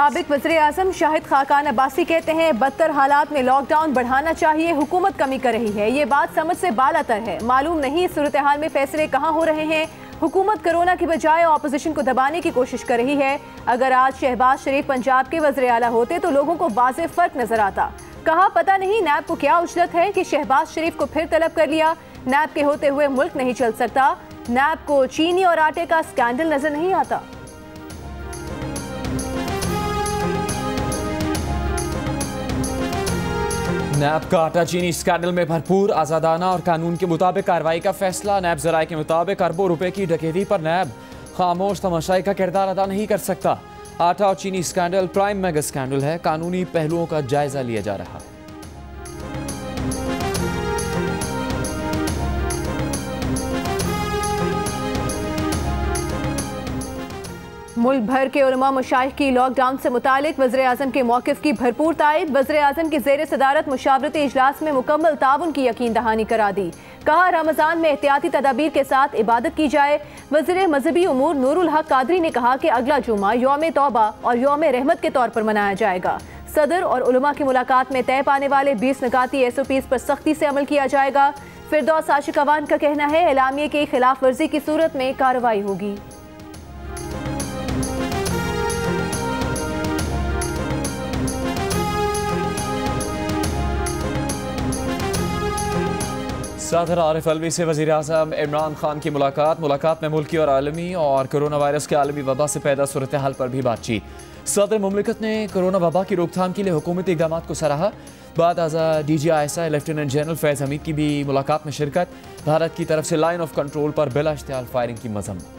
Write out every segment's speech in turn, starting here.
साबिक वज़ीर आज़म शाहिद खाकान अब्बासी कहते हैं बदतर हालात में लॉकडाउन बढ़ाना चाहिए, हुकूमत कमी कर रही है। ये बात समझ से बालातर है। मालूम नहीं सूरत हाल में फैसले कहाँ हो रहे हैं। हुकूमत कोरोना की बजाय ऑपोजिशन को दबाने की कोशिश कर रही है। अगर आज शहबाज शरीफ पंजाब के वज़ीर आला होते तो लोगों को वाज़ेह फ़र्क नजर आता। कहा पता नहीं नैब को क्या उजलत है कि शहबाज शरीफ को फिर तलब कर लिया। नैब के होते हुए मुल्क नहीं चल सकता। नैब को चीनी और आटे का स्कैंडल नजर नहीं आता। नैब का आटा चीनी स्कैंडल में भरपूर आज़ादाना और कानून के मुताबिक कार्रवाई का फैसला। नैब ज़राए के मुताबिक अरबों रुपए की डकैती पर नैब खामोश तमाशाई का किरदार अदा नहीं कर सकता। आटा और चीनी स्कैंडल प्राइम मेगा स्कैंडल है। कानूनी पहलुओं का जायजा लिया जा रहा है। मुल्क भर के उलमा मशाइख की लॉकडाउन से मुतालिक वज़ीर आज़म के मौक़िफ़ की भरपूर तायद। वज़ीर आज़म की ज़ेर सदारत मुशावरती इजलास में मुकम्मल ताउन की यकीन दहानी करा दी। कहा रमज़ान में एहतियाती तदाबीर के साथ इबादत की जाए। वज़ीर मजहबी उमूर नूरुल हक कादरी ने कहा कि अगला जुमा यौम तौबा और यौम रहमत के तौर पर मनाया जाएगा। सदर और उलमा की मुलाकात में तय पाने वाले 20 निकाती SOPs पर सख्ती से अमल किया जाएगा। फिरदौस आशिक अवान का कहना है एलामिये की खिलाफ वर्जी की सूरत में कार्रवाई होगी। सदर आरिफ अलवी से वज़ीर आज़म इमरान खान की मुलाकात में मुल्की और आलमी और कोरोना वायरस के आलमी वबा से पैदा सूरत हाल पर भी बातचीत। सदर मुमलिकत ने कोरोना वबा की रोकथाम के लिए हुकूमती इक़दाम को सराहा। बाद आज़ा DGI लेफ्टिनेंट जनरल फैज़ हमीद की भी मुलाकात में शिरकत। भारत की तरफ से लाइन ऑफ कंट्रोल पर बिला इश्तियाल फायरिंग की मज़म्मत।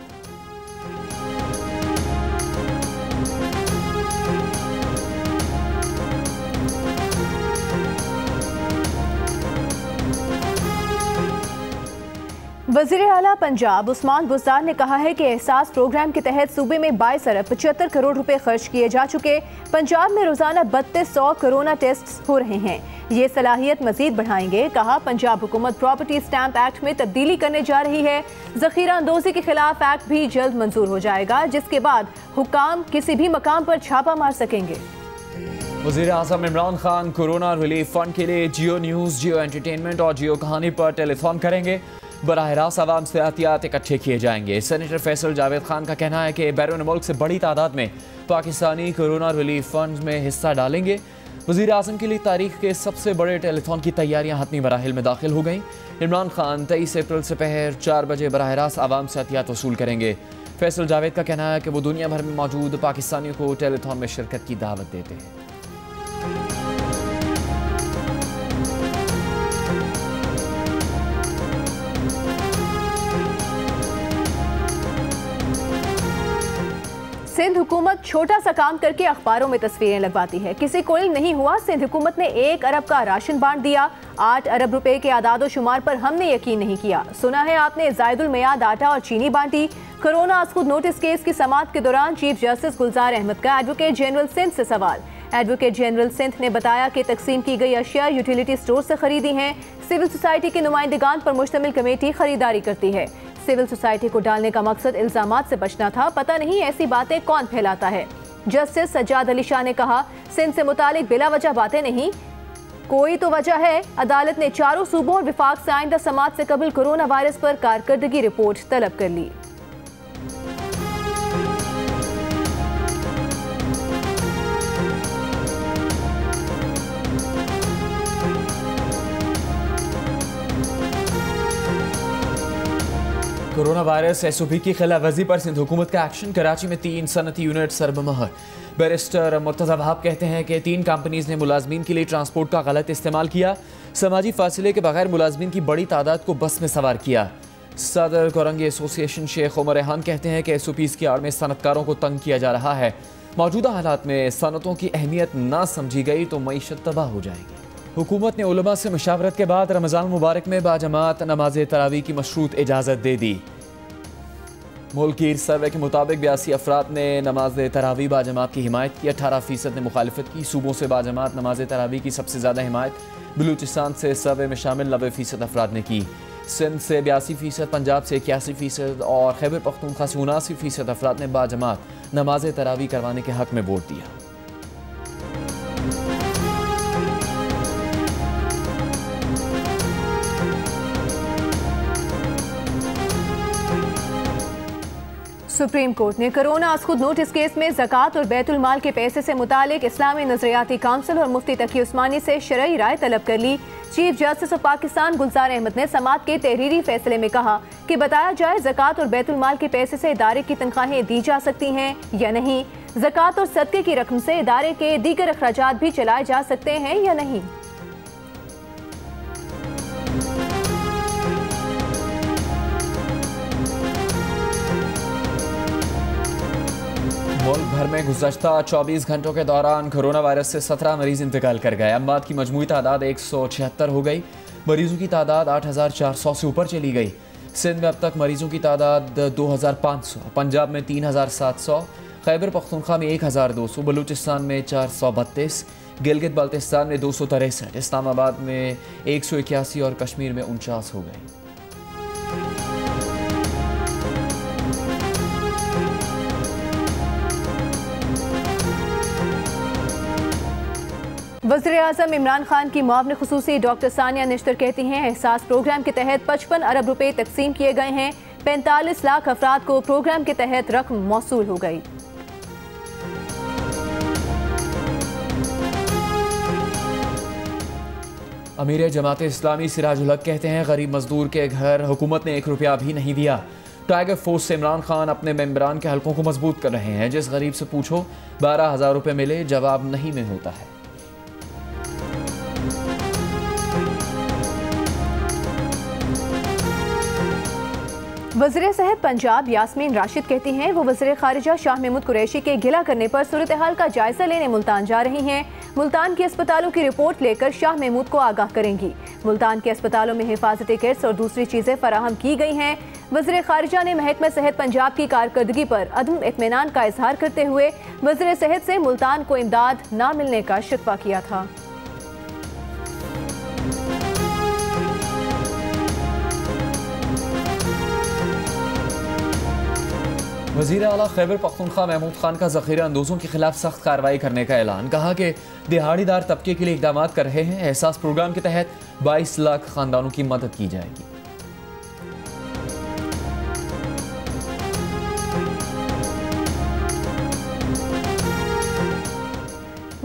वज़ीर आला पंजाब उस्मान बुज़दार ने कहा है कि एहसास प्रोग्राम के तहत सूबे में 22 अरब 75 करोड़ रुपए खर्च किए जा चुके। पंजाब में रोजाना 3200 कोरोना टेस्ट हो रहे हैं। ये सलाहियत मजीद बढ़ाएंगे। कहा पंजाब हुकूमत प्रॉपर्टी स्टैंप एक्ट में तब्दीली करने जा रही है। ज़ख़ीरा अंदोज़ी के खिलाफ एक्ट भी जल्द मंजूर हो जाएगा, जिसके बाद हुकाम किसी भी मकाम पर छापा मार सकेंगे। वज़ीर आज़म Imran Khan corona relief fund के लिए जियो न्यूज़, जियो एंटरटेनमेंट और जियो कहानी पर टेलीफोन करेंगे। बराह रास्त आवाम से एहतियात इकट्ठे किए जाएंगे। सेनेटर फैसल जावेद खान का कहना है कि बैरून मुल्क से बड़ी तादाद में पाकिस्तानी कोरोना रिलीफ फंड में हिस्सा डालेंगे। वज़ीर आज़म के लिए तारीख के सबसे बड़े टेलीथॉन की तैयारियां हतमी मराहिल में दाखिल हो गईं। इमरान खान 23 अप्रैल से पहर 4 बजे बराह रास्त आवाम से एहतियात वसूल करेंगे। फैसल जावेद का कहना है कि वो दुनिया भर में मौजूद पाकिस्तानियों को टेलीथॉन में शिरकत की दावत देते हैं। सिंध हुकूमत छोटा सा काम करके अखबारों में तस्वीरें लगवाती है। किसी को इल्म नहीं हुआ, सिंध हुकूमत ने 1 अरब का राशन बांट दिया। 8 अरब रुपए के आदादो शुमार पर हमने यकीन नहीं किया। सुना है आपने जायदुल मियाद आटा और चीनी बांटी। कोरोना अस्खुद नोटिस केस की समाअत के दौरान चीफ जस्टिस गुलजार अहमद का एडवोकेट जनरल सिंध से सवाल। एडवोकेट जनरल सिंध ने बताया कि तकसीम की गई अशिया यूटिलिटी स्टोर से खरीदी हैं। सिविल सोसाइटी के नुमाइंदगान पर मुश्तमिल कमेटी खरीदारी करती है। सिविल सोसाइटी को डालने का मकसद इल्जामात से बचना था। पता नहीं ऐसी बातें कौन फैलाता है। जस्टिस सज्जाद अली शाह ने कहा सिंध से मुतालिक बिला वजह बातें नहीं, कोई तो वजह है। अदालत ने चारों सूबों और विफाक से आइंदा समाअत से कबल कोरोना वायरस पर कारकर्दगी रिपोर्ट तलब कर ली। कोरोना वायरस SOP की खिलाफवर्जी पर सिंध हुकूमत का एक्शन। कराची में 3 सनती यूनिट सरबमहर। बैरिस्टर मुर्तज़ा वहाब कहते हैं कि 3 कंपनीज ने मुलाजमीन के लिए ट्रांसपोर्ट का गलत इस्तेमाल किया। समाजी फासिले के बगैर मुलाजमीन की बड़ी तादाद को बस में सवार किया। सदर कोरंगी एसोसिएशन शेख उमर रेहान कहते हैं कि SOPs की आड़ में सनतकारों को तंग किया जा रहा है। मौजूदा हालात में सनतों की अहमियत ना समझी गई तो मईशत तबाह हो जाएगी। हुकूमत ने उलमा से मशावरत के बाद रमज़ान मुबारक में बाजमात नमाज तरावी की मशरूत इजाज़त दे दी। मुल्की सर्वे के मुताबिक 82 अफराद ने नमाज तरावी बाजमात की हिमायत की। 18% ने मुखालिफत की। सूबों से बाजमात नमाज तरावी की सबसे ज़्यादा हिमायत बलूचिस्तान से सर्वे में शामिल 90% अफराद ने की। सिंध से 82%, पंजाब से 81% और खैबर पख्तूनख्वा से 79% अफराद ने बाजमात नमाज तरावी करवाने के हक़ में वोट दिया। सुप्रीम कोर्ट ने कोरोना आज खुद नोटिस केस में ज़कात और बैतुल माल के पैसे से मुतालिक इस्लामी नजरियाती काउंसिल और मुफ्ती तकी उस्मानी से शरई राय तलब कर ली। चीफ जस्टिस ऑफ पाकिस्तान गुलजार अहमद ने समाअत के तहरीरी फैसले में कहा कि बताया जाए ज़कात और बैतुल माल के पैसे से इदारे की तनख्वाहें दी जा सकती हैं या नहीं, ज़कात और सदक़े की रकम से इदारे के दीगर अखराजात भी चलाए जा सकते हैं या नहीं। मुल्क भर में गुज़श्ता 24 घंटों के दौरान कोरोना वायरस से 17 मरीज इंतकाल कर गए। अमवात की मजमूई तादाद 176 हो गई। मरीजों की तादाद 8400 से ऊपर चली गई। सिंध में अब तक मरीजों की तादाद 2500, पंजाब में 3700, खैबर पख्तूनख्वा में 1200, बलूचिस्तान में 432, गिलगित बल्तिस्तान में 263, इस्लामाबाद में 181 और कश्मीर में 49 हो गई। वज़ीर-ए-आज़म इमरान खान की मुआविन खुसूसी डॉक्टर सानिया निश्तर कहती हैं एहसास प्रोग्राम के तहत 55 अरब रुपए तकसीम किए गए हैं। 45 लाख अफराद को प्रोग्राम के तहत रकम मौसूल हो गई। अमीर जमात इस्लामी सिराजुल हक कहते हैं गरीब मजदूर के घर हुकूमत ने 1 रुपया भी नहीं दिया। टाइगर फोर्स से इमरान खान अपने मेंबरान के हलकों को मजबूत कर रहे हैं। जिस गरीब से पूछो 12,000 रुपये मिले, जवाब नहीं में होता है। वज़ीर सेहत पंजाब यास्मीन राशिद कहती हैं वो वज़ीर खारिजा शाह महमूद कुरैशी के गिला करने पर सूरत हाल का जायजा लेने मुल्तान जा रही हैं। मुल्तान के अस्पतालों की रिपोर्ट लेकर शाह महमूद को आगाह करेंगी। मुल्तान के अस्पतालों में हिफाजती किट्स और दूसरी चीज़ें फराहम की गई हैं। वज़ीर खारिजा ने महकमा सेहत पंजाब की कारकर्दगी पर अदम इत्मीनान का इजहार करते हुए वज़ीर सेहत से मुल्तान को इमदाद न मिलने का शिकवा किया था। वज़ीर आला खैबर पख्तूनख्वा महमूद खान का ज़ख़ीरा अंदोज़ों के खिलाफ सख्त कार्रवाई करने का ऐलान। कहा कि दिहाड़ीदार तबके के लिए इक़दाम कर रहे हैं। एहसास प्रोग्राम के तहत 22 लाख ख़ानदानों की मदद की जाएगी।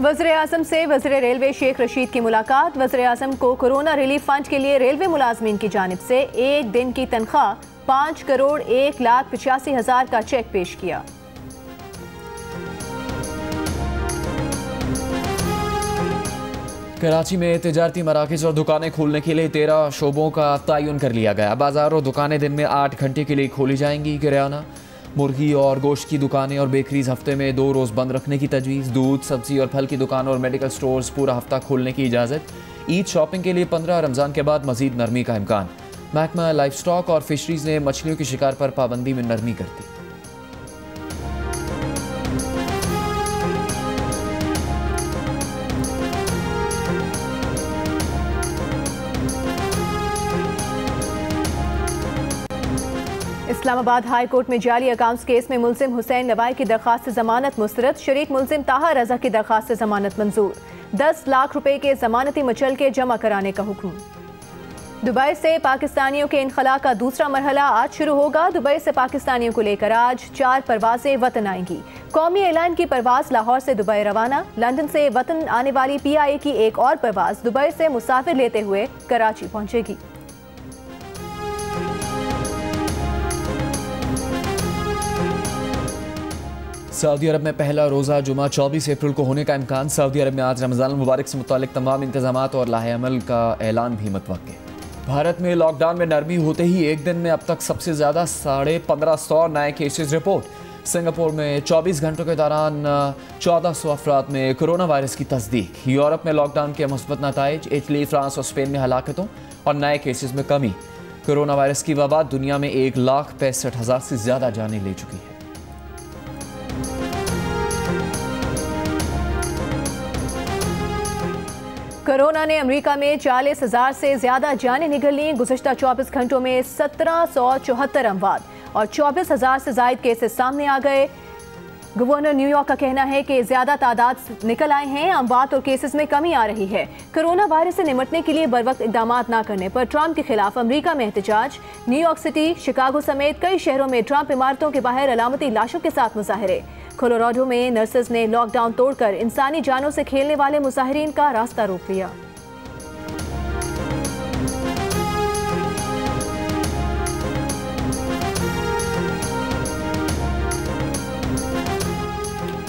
वज़ीर-ए-आज़म से वज़ीर रेलवे शेख रशीद की मुलाकात। वज़ीर-ए-आज़म को कोरोना रिलीफ फंड के लिए रेलवे मुलाजमीन की जानिब से एक दिन की तनख्वाह 5,01,85,000 का चेक पेश किया। कराची में तिजारती मराकज़ और दुकानें खोलने के लिए 13 शोबों का तयन कर लिया गया। बाजार और दुकानें दिन में 8 घंटे के लिए खोली जाएंगी। किराना, मुर्गी और गोश्त की दुकानें और बेकरीज हफ्ते में 2 रोज़ बंद रखने की तजवीज़। दूध, सब्जी और फल की दुकान और मेडिकल स्टोर्स पूरा हफ्ता खोलने की इजाज़त। ईद शॉपिंग के लिए 15 रमज़ान के बाद मज़ीद नरमी का इम्कान। महकमा लाइफ स्टॉक और फिशरीज ने मछलियों के शिकार पर पाबंदी में नरमी कर दी। इस्लामाबाद हाई कोर्ट में जाली अकाउंट्स केस में मुलजिम हुसैन नवाई की दरख्वास्त से जमानत मुस्तरद। शरीक मुलजिम ताहा रजा की दरख्वास्त से जमानत मंजूर। 10 लाख रुपए के जमानती मुचलके जमा कराने का हुक्म। दुबई से पाकिस्तानियों के इनखला का दूसरा मरहला आज शुरू होगा। दुबई से पाकिस्तानियों को लेकर आज 4 परवाजें वतन आएंगी। कौमी एयरलाइन की परवाज लाहौर से दुबई रवाना। लंदन से वतन आने वाली PIA की एक और परवाज दुबई से मुसाफिर लेते हुए कराची पहुंचेगी। सऊदी अरब में पहला रोज़ा जुमा 24 अप्रैल को होने का इम्कान। सऊदी अरब में आज रमज़ान मुबारक से मुतालिक तमाम इंतजामात और लाहे अमल का ऐलान भी मुतवक्के। भारत में लॉकडाउन में नरमी होते ही एक दिन में अब तक सबसे ज़्यादा 1550 नए केसेस रिपोर्ट। सिंगापुर में 24 घंटों के दौरान 1400 अफराद में कोरोना वायरस की तस्दीक। यूरोप में लॉकडाउन के मुस्बत नताइज। इटली, फ्रांस और स्पेन में हलाकतों और नए केसेस में कमी। कोरोना वायरस की वबा दुनिया में 1,65,000 से ज़्यादा जानें ले चुकी है। कोरोना ने अमेरिका में 40,000 से ज्यादा जानें निगल ली। गुज़श्ता 24 घंटों में 1774 अमवात और 24,000 से ज्यादा केसेस सामने आ गए। गवर्नर न्यूयॉर्क का कहना है कि ज्यादा तादाद निकल आए हैं, अमवात और केसेस में कमी आ रही है। कोरोना वायरस से निपटने के लिए बरवक्त इकदाम न करने पर ट्रंप के खिलाफ अमेरिका में एहतजाज। न्यूयॉर्क सिटी, शिकागो समेत कई शहरों में ट्रंप इमारतों के बाहर अलामती लाशों के साथ मुजाहरे। कोलोराडो में नर्सेज ने लॉकडाउन तोड़कर इंसानी जानों से खेलने वाले मुजाहिरीन का रास्ता रोक लिया।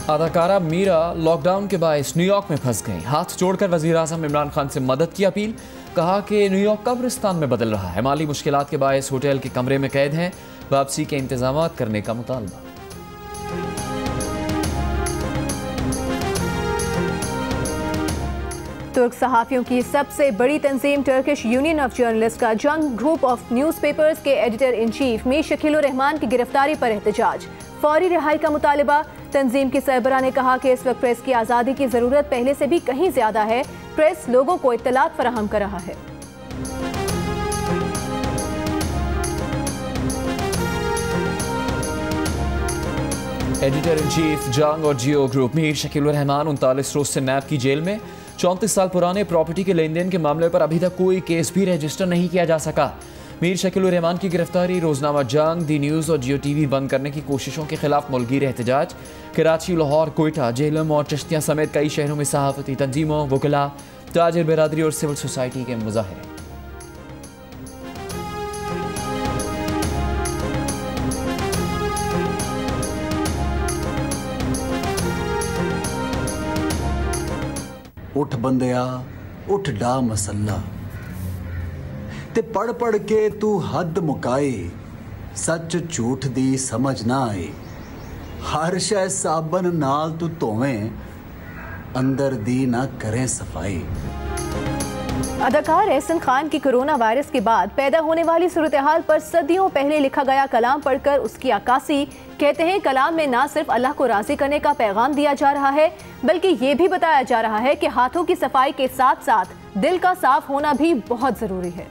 अदाकारा मीरा लॉकडाउन के बायस न्यूयॉर्क में फंस गई। हाथ जोड़कर वजीर आज़म इमरान खान से मदद की अपील। कहा कि न्यूयॉर्क कब्रिस्तान में बदल रहा है। माली मुश्किलात के बायस होटल के कमरे में कैद हैं। वापसी के इंतजाम करने का मुतालबा। तुर्क सहाफ़ियों की सबसे बड़ी तंजीम टर्किश यूनियन ऑफ जर्नलिस्ट का जंग ग्रुप ऑफ न्यूज़पेपर्स के editor in chief Mir Shakilur Rahman की गिरफ्तारी पर एहतजाज। फौरी रिहाई का मुतालबा। तंजीम की सरबराह ने कहा कि इस वक्त प्रेस की आज़ादी की ज़रूरत पहले से भी कहीं ज़्यादा है। प्रेस लोगों को इत्तलात फराहम कर रहा है। एडिटर इन चीफ जंग और जियो ग्रुप मीर शकीलुर रहमान 39 रोज से नैब की जेल में। 34 साल पुराने प्रॉपर्टी के लेन देन के मामले पर अभी तक कोई केस भी रजिस्टर नहीं किया जा सका। मीर शकीलुर रहमान की गिरफ्तारी, रोजनामा जंग, दी न्यूज़ और जियो टीवी बंद करने की कोशिशों के खिलाफ मुल्कीर एहतजाज। कराची, लाहौर, कोयटा, जेहलम और चिश्तियाँ समेत कई शहरों में सहाफ़ती तंजीमों, वकला, ताजिर बिरादरी और सिविल सोसाइटी के मुजाहरे। उठ बंदिया उठ डा मसला ते पढ़ पढ़ के तू हद मुकाए, सच झूठ दी समझ ना आए। हर शय साबन नाल तू धोवें, अंदर दी ना करें सफाई। अदाकार एहसन खान की कोरोना वायरस के बाद पैदा होने वाली सूरत हाल पर सदियों पहले लिखा गया कलाम पढ़कर उसकी अक्कासी। कहते हैं कलाम में ना सिर्फ अल्लाह को राजी करने का पैगाम दिया जा रहा है, बल्कि ये भी बताया जा रहा है कि हाथों की सफाई के साथ साथ दिल का साफ होना भी बहुत जरूरी है।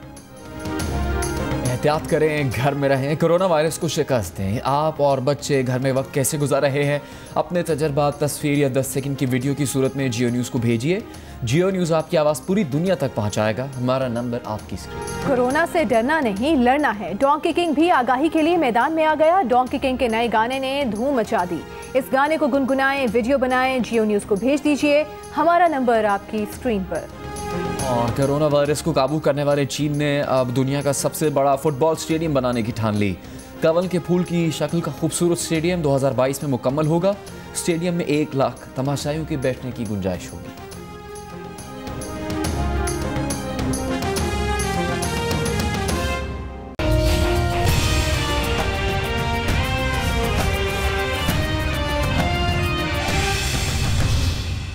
एहतियात करें, घर में रहें, कोरोना वायरस को शिकस्त दें। आप और बच्चे घर में वक्त कैसे गुजार रहे हैं? अपने तजर्बात तस्वीर या 10 सेकंड की वीडियो की सूरत में जियो न्यूज़ को भेजिए। जियो न्यूज़ आपकी आवाज़ पूरी दुनिया तक पहुंचाएगा। हमारा नंबर आपकी स्क्रीन। कोरोना से डरना नहीं, लड़ना है। डोंकी किंग भी आगाही के लिए मैदान में आ गया। डोंकी किंग के नए गाने ने धूम मचा दी। इस गाने को गुनगुनाएं, वीडियो बनाएं, जियो न्यूज़ को भेज दीजिए। हमारा नंबर आपकी स्क्रीन पर। और कोरोना वायरस को काबू करने वाले चीन ने अब दुनिया का सबसे बड़ा फुटबॉल स्टेडियम बनाने की ठान ली। कवल के फूल की शक्ल का खूबसूरत स्टेडियम 2022 में मुकम्मल होगा। स्टेडियम में 1 लाख तमाशाइयों के बैठने की गुंजाइश होगी।